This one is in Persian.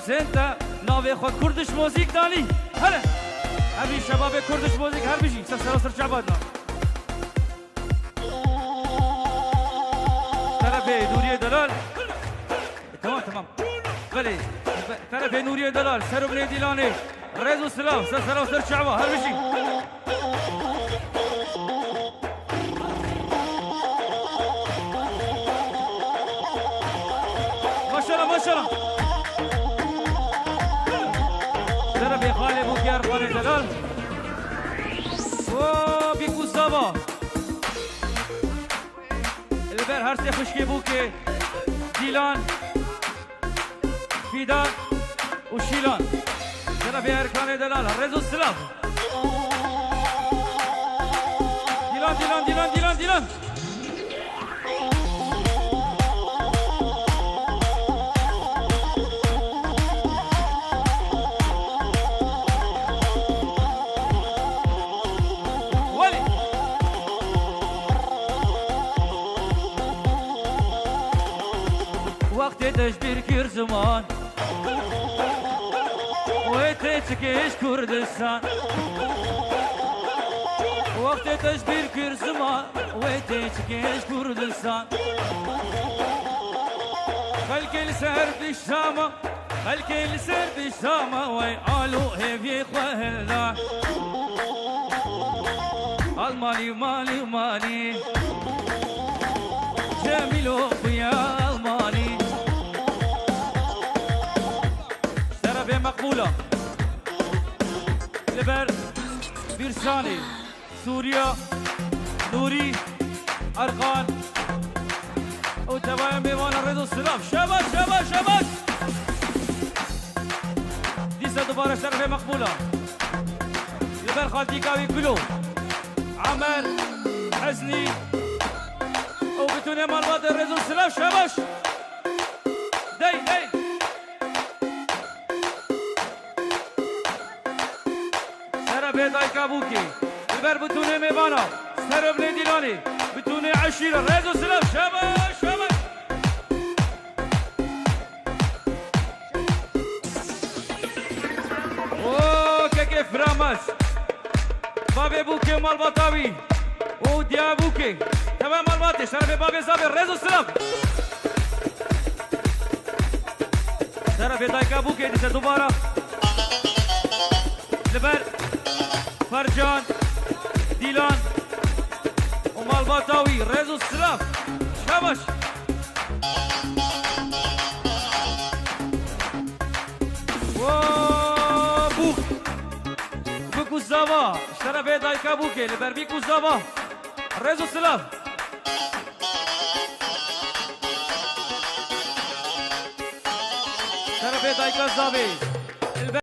سنتا ناوی خود کردش موزیک دانی هلا همین شباب کردش موزیک هر بشی سر شعبان طرف نوری دلال تمام بله طرف نوری دلال سر بني دیلانی رز و سلام سر شعبان هر بشی ماشاءالله طرف خاله بو کیار خاله دلال و بیکو سابا البر هر سه خشکی بو که دیلان فیدان و شیلان طرف ارکان دلال رز و سلام دیلان وقت تشبیر کر زمان و تچکش کردستان وقت تشبیر کر زمان و تچکش کردستان خلک سر بشامه خلک سر بشامه و آلو هفی خوهلا المالي جميلو يا المالي شرف مقبولة لبر بيرساني سوريا نوري أرقان وتبايا ميوان الرضا والسلام شباش ديسا دوباره شرف مقبولة لبر خالتي كاوي كلو عمر حزني وبتوني مرباط الرضا والسلام شباش داي سر بيضاي كابوكي البر بتوني ميوانا سر بني ديلاني بتوني عشيرة الرضا والسلام شباش اوه كيف رامس بابي بوكي مال بطاوي وديا بوكي تمام مال شرف بابي صابر الرضا والسلام شرف دايكا بوكي ديسا دوباره لبر فرجان ديلان ومال بطاوي الرضا والسلام شباش زاوا شرف دايكا بوكي لبربيكو زاوا الرضا والسلام شرف دايكا زابي